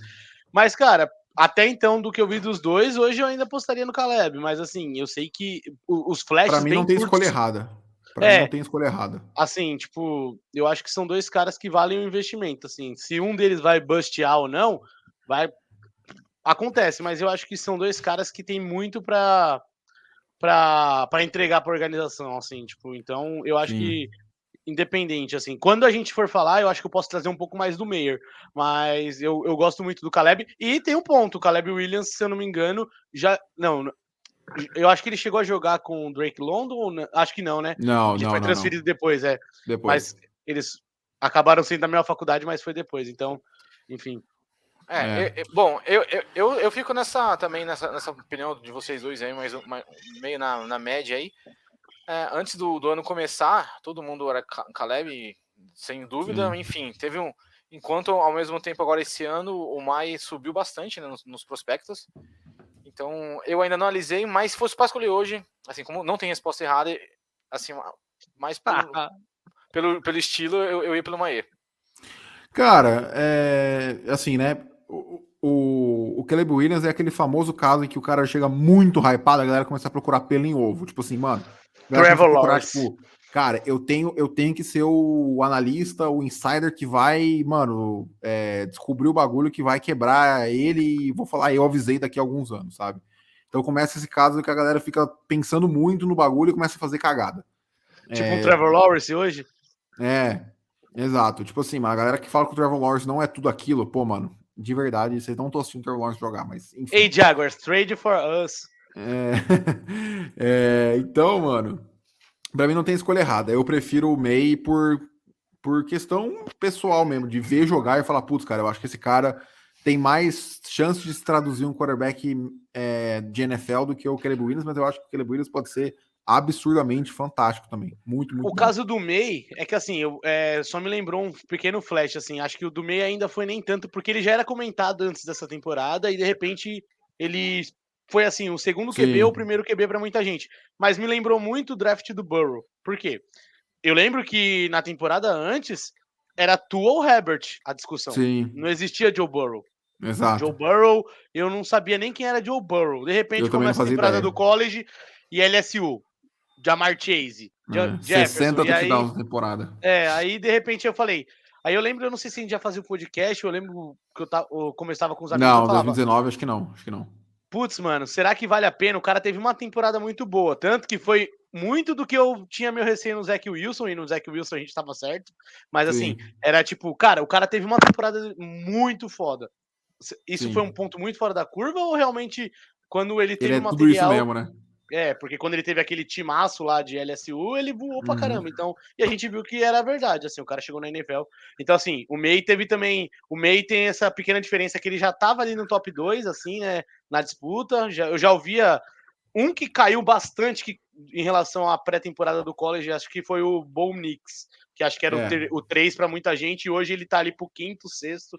Mas, cara, até então, do que eu vi dos dois, hoje eu ainda apostaria no Caleb. Mas, assim, eu sei que os flashes... Pra mim não tem escolha errada. Pra mim não tem escolha errada. Assim, tipo, eu acho que são dois caras que valem o investimento, assim. Se um deles vai bustear ou não, acontece. Mas eu acho que são dois caras que tem muito pra entregar pra organização, assim. Tipo, então, eu acho que independente, assim, quando a gente for falar, eu acho que eu posso trazer um pouco mais do Mayer, mas eu gosto muito do Caleb, e tem um ponto, o Caleb Williams, se eu não me engano, eu acho que ele chegou a jogar com o Drake London, acho que não, né? Não, foi transferido depois, Depois. Mas eles acabaram sendo da mesma faculdade, mas foi depois, então, enfim. Bom, eu fico nessa opinião de vocês dois aí, mas meio na média aí. Antes do ano começar, todo mundo era Caleb, sem dúvida. Enfim, teve enquanto ao mesmo tempo agora esse ano o Mai subiu bastante, né, nos prospectos. Então eu ainda não analisei, mas se fosse para escolher hoje, assim, como não tem resposta errada, assim, mais pelo estilo, eu ia pelo Mai. Cara, assim, né? O Caleb Williams é aquele famoso caso em que o cara chega muito hypado, a galera começa a procurar pelo em ovo. Tipo assim, mano, Trevor Lawrence. Tipo, cara, eu tenho que ser o analista, o insider que vai, mano, descobrir o bagulho que vai quebrar ele e vou falar, eu avisei daqui a alguns anos, sabe? Então começa esse caso que a galera fica pensando muito no bagulho e começa a fazer cagada. Tipo um Trevor Lawrence hoje? Exato. Tipo assim, a galera que fala que o Trevor Lawrence não é tudo aquilo, pô, mano, de verdade, vocês não estão assistindo o Trevor Lawrence jogar, mas enfim. Hey, Jaguars, trade for us. Então, mano, pra mim não tem escolha errada. Eu prefiro o May por questão pessoal mesmo, de ver jogar e falar, putz, cara, eu acho que esse cara tem mais chance de se traduzir um quarterback de NFL do que o Caleb Williams, mas eu acho que o Caleb Williams pode ser absurdamente fantástico também. Muito bom. Caso do May é que, assim, só me lembrou um pequeno flash, assim, acho que o do May ainda foi nem tanto, porque ele já era comentado antes dessa temporada e, de repente, ele foi, assim, o segundo QB ou o primeiro QB para muita gente. Mas me lembrou muito o draft do Burrow. Por quê? Eu lembro que na temporada antes era Tua ou Herbert a discussão. Sim. Não existia Joe Burrow. Exato. Joe Burrow, eu não sabia nem quem era Joe Burrow. De repente começa a temporada do college e LSU. Jamar Chase, Jefferson. 60 touchdowns na temporada. Aí de repente eu falei. Aí eu lembro, eu não sei se a gente já fazia o podcast, eu lembro que eu começava com os amigos. Não, 2019 acho que não. Putz, mano, será que vale a pena? O cara teve uma temporada muito boa, tanto que foi muito do que eu tinha meu receio no Zach Wilson, e no Zach Wilson a gente tava certo, mas assim, era tipo, cara, o cara teve uma temporada muito foda. Isso foi um ponto muito fora da curva ou realmente quando ele teve material... tudo isso mesmo, né? Porque quando ele teve aquele timaço lá de LSU, ele voou pra caramba. Então, e a gente viu que era verdade, assim, o cara chegou na NFL. Então, assim, o May tem essa pequena diferença que ele já tava ali no top 2, assim, né, na disputa. Eu já ouvia um que caiu bastante em relação à pré-temporada do college, acho que foi o Bo Nix, que acho que era o 3 para muita gente, e hoje ele tá ali pro 5º, 6º.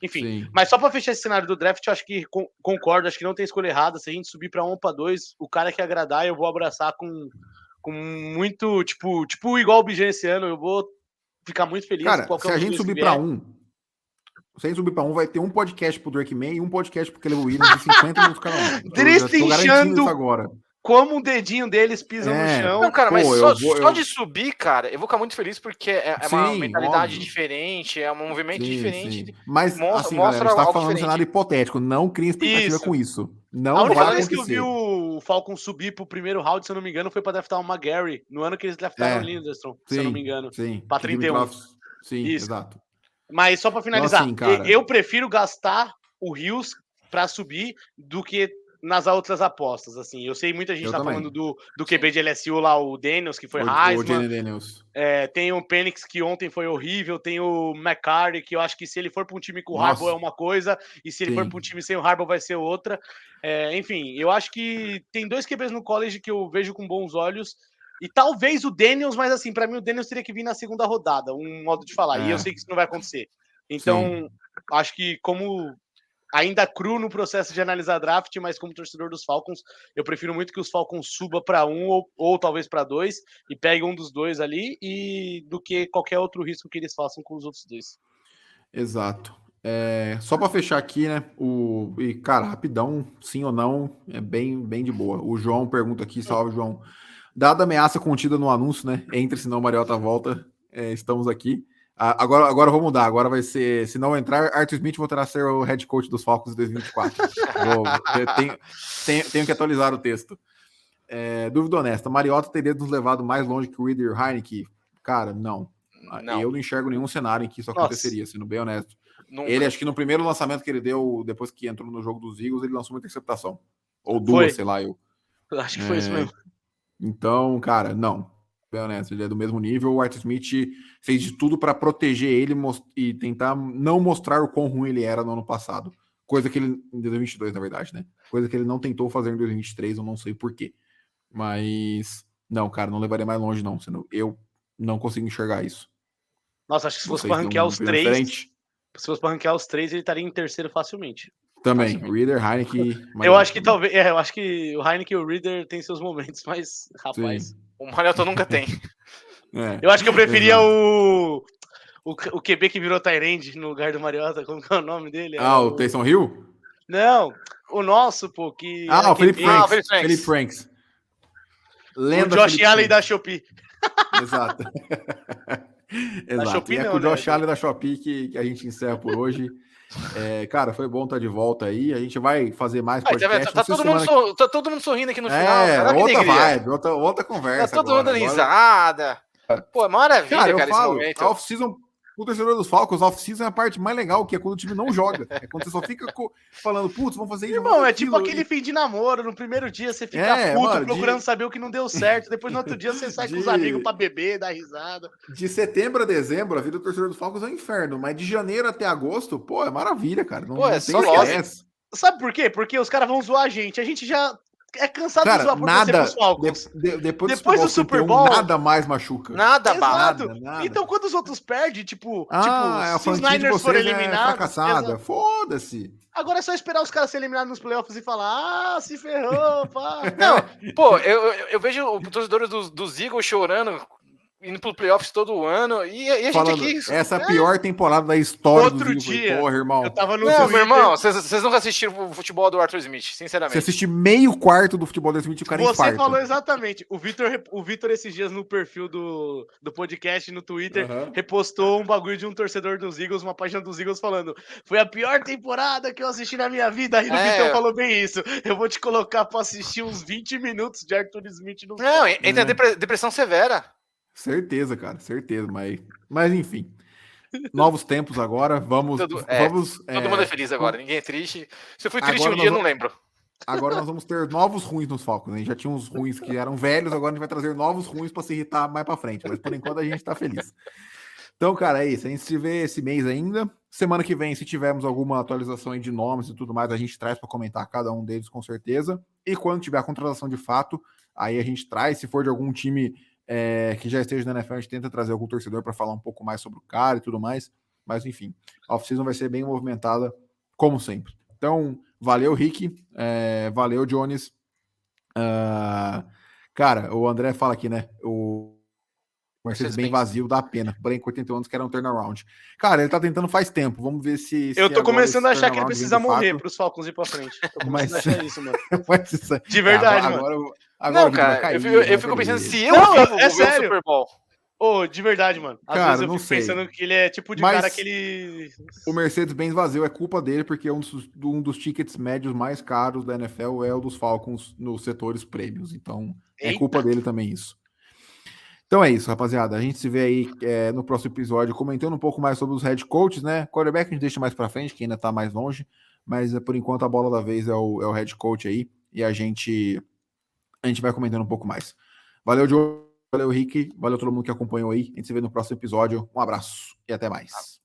Enfim, mas só para fechar esse cenário do draft, eu acho que concordo, acho que não tem escolha errada. Se a gente subir para 1 ou para 2, o cara que agradar, eu vou abraçar com muito, tipo igual o Bijan esse ano, eu vou ficar muito feliz. Cara, se a gente subir para 1, sem subir para 1, vai ter um podcast pro Drake May e um podcast pro Caleb Williams de 50 minutos cada um. Destrinchando isso agora. Como um dedinho deles pisa no chão. Não, cara, Pô, mas só de subir, cara, eu vou ficar muito feliz porque é uma mentalidade óbvio. diferente, é um movimento diferente. Sim. Mas, assim, mostra galera, a gente tá algo falando um diferente. cenário hipotético. Não crie expectativa com isso. Não A única vai vez que acontecer. eu vi o Falcon subir pro primeiro round, se eu não me engano, foi pra draftar o McGarry, no ano que eles draftaram o Linderstrom, se eu não me engano. Sim, pra 31. Sim, Isso. exato. Mas só pra finalizar, Então, assim, cara, eu prefiro gastar o Rios pra subir do que nas outras apostas, assim. Eu sei muita gente Eu tá também. falando do QB de LSU lá, o Daniels, que foi O Heisman. Jalen Daniels. Tem o Penix, que ontem foi horrível. Tem o McCarty, que eu acho que se ele for para um time com o Harbaugh é uma coisa, e se ele for para um time sem o Harbaugh vai ser outra. Enfim, eu acho que tem 2 QBs no college que eu vejo com bons olhos. E talvez o Daniels, mas assim, para mim o Daniels teria que vir na segunda rodada, um modo de falar. E eu sei que isso não vai acontecer. Então, acho que como ainda cru no processo de analisar draft, mas como torcedor dos Falcons, eu prefiro muito que os Falcons suba para 1 ou talvez para 2 e pegue um dos 2 ali, e do que qualquer outro risco que eles façam com os outros 2. Exato. Só para fechar aqui, né? E, cara, rapidão, sim ou não, é bem de boa. O João pergunta aqui, salve, João. Dada a ameaça contida no anúncio, né? Entre, senão Mariota volta, estamos aqui. Agora vou mudar. Agora vai ser, se não entrar, Arthur Smith voltará a ser o head coach dos Falcons em 2024. Tenho que atualizar o texto. Dúvida honesta: Mariota teria nos levado mais longe que o Reader Heineken? Cara, não. Eu não enxergo nenhum cenário em que isso aconteceria, sendo bem honesto. Nunca. Ele, acho que no primeiro lançamento que ele deu, depois que entrou no jogo dos Eagles, ele lançou uma interceptação. Ou duas, sei lá. Eu acho que foi isso mesmo. Então, cara, não. Bem honesto, ele é do mesmo nível. O Arthur Smith fez de tudo para proteger ele e tentar não mostrar o quão ruim ele era no ano passado. Coisa que ele, em 2022, na verdade, né? Coisa que ele não tentou fazer em 2023, eu não sei porquê. Mas, não, cara, não levaria mais longe, não. Eu não consigo enxergar isso. Nossa, acho que se fosse para ranquear os 3, ele estaria em terceiro facilmente. Também, Reader, Heineken. Eu acho que talvez. Eu acho que o Heineken e o Reader têm seus momentos, mas, rapaz. Sim. O Mariota nunca tem. Eu acho que eu preferia o QB que virou Tyrande no lugar do Mariota. Como que é o nome dele? O Taysom Hill? Não, o nosso, pô. Que o Felipe Franks. Lenda o Josh Allen da Shopee. Exato. Exato. Shopee, e com o Josh Allen da Shopee que a gente encerra por hoje. Cara, foi bom estar de volta aí. A gente vai fazer mais podcast. Tá todo mundo sorrindo aqui no final. Outra vibe, outra conversa. Tá todo mundo dando risada. Pô, maravilha, cara, esse momento. A off-season, o torcedor dos Falcons, a off-season é a parte mais legal, que é quando o time não joga. É quando você só fica falando, putz, vamos fazer isso. Irmão, é tipo aquele fim de namoro. No primeiro dia você fica puto, procurando saber o que não deu certo. Depois no outro dia você sai com os amigos pra beber, dar risada. De setembro a dezembro, a vida do torcedor dos Falcons é um inferno. Mas de janeiro até agosto, pô, é maravilha, cara. Não tem estresse. Sabe por quê? Porque os caras vão zoar a gente. A gente já é cansado de zoar por você pros Falcons. Depois do Super Bowl, nada mais machuca. Nada. Então, quando os outros perdem, se os Niners forem eliminados... Foda-se. Agora é só esperar os caras serem eliminados nos playoffs e falar, se ferrou, pá. Não, pô, eu vejo o torcedor dos Eagles chorando, indo pro playoffs todo ano, e a gente aqui... Essa é a pior temporada da história Outro dia, porra, irmão. Eu tava no Twitter. Meu irmão, vocês nunca assistiram o futebol do Arthur Smith, sinceramente. Você assiste meio quarto do futebol do Arthur Smith, o cara infarta. Você falou exatamente. O Vitor esses dias no perfil do podcast no Twitter, repostou um bagulho de um torcedor dos Eagles, uma página dos Eagles falando, foi a pior temporada que eu assisti na minha vida. Aí o Vitor falou bem isso. Eu vou te colocar pra assistir uns 20 minutos de Arthur Smith no... Não, entra depressão severa. Certeza, cara, certeza, mas enfim. Novos tempos agora, vamos... Todo mundo é feliz agora, ninguém é triste. Se eu fui triste agora dia, não lembro. Agora nós vamos ter novos ruins nos Falcons, né? Já tinha uns ruins que eram velhos, agora a gente vai trazer novos ruins para se irritar mais para frente, mas por enquanto a gente tá feliz. Então, cara, é isso, a gente se vê esse mês ainda. Semana que vem, se tivermos alguma atualização aí de nomes e tudo mais, a gente traz para comentar cada um deles com certeza. E quando tiver a contratação de fato, aí a gente traz, se for de algum time... que já esteja na NFL, a gente tenta trazer algum torcedor para falar um pouco mais sobre o cara e tudo mais, mas enfim, a off-season vai ser bem movimentada, como sempre. Então, valeu, Rick, valeu, Jones. Cara, o André fala aqui, né, Mercedes bem vazio, dá pena. Porém, com 81 anos, que era um turnaround. Cara, ele tá tentando faz tempo. Vamos ver se. Eu tô começando a achar que ele turnaround precisa vem de morrer fato. pros Falcons ir pra frente. Tô começando Mas- a achar isso, mano. Mas isso- De verdade, agora, mano. agora Não, o vídeo vai cara, cair, eu fico pensando beleza. se eu Não, vivo é vou ver o sério. Super Bowl. Ô, de verdade, mano. Às Cara, vezes eu não fico sei. pensando que ele é tipo de Mas- cara que ele... O Mercedes-Benz vazio é culpa dele, porque um dos tickets médios mais caros da NFL é o dos Falcons nos setores prêmios. Então, é Eita. culpa dele também isso. Então é isso, rapaziada. A gente se vê aí no próximo episódio comentando um pouco mais sobre os head coaches, né? Quarterback a gente deixa mais pra frente, que ainda tá mais longe. Mas por enquanto a bola da vez é o head coach aí. E a gente vai comentando um pouco mais. Valeu, Diogo. Valeu, Rick. Valeu todo mundo que acompanhou aí. A gente se vê no próximo episódio. Um abraço e até mais.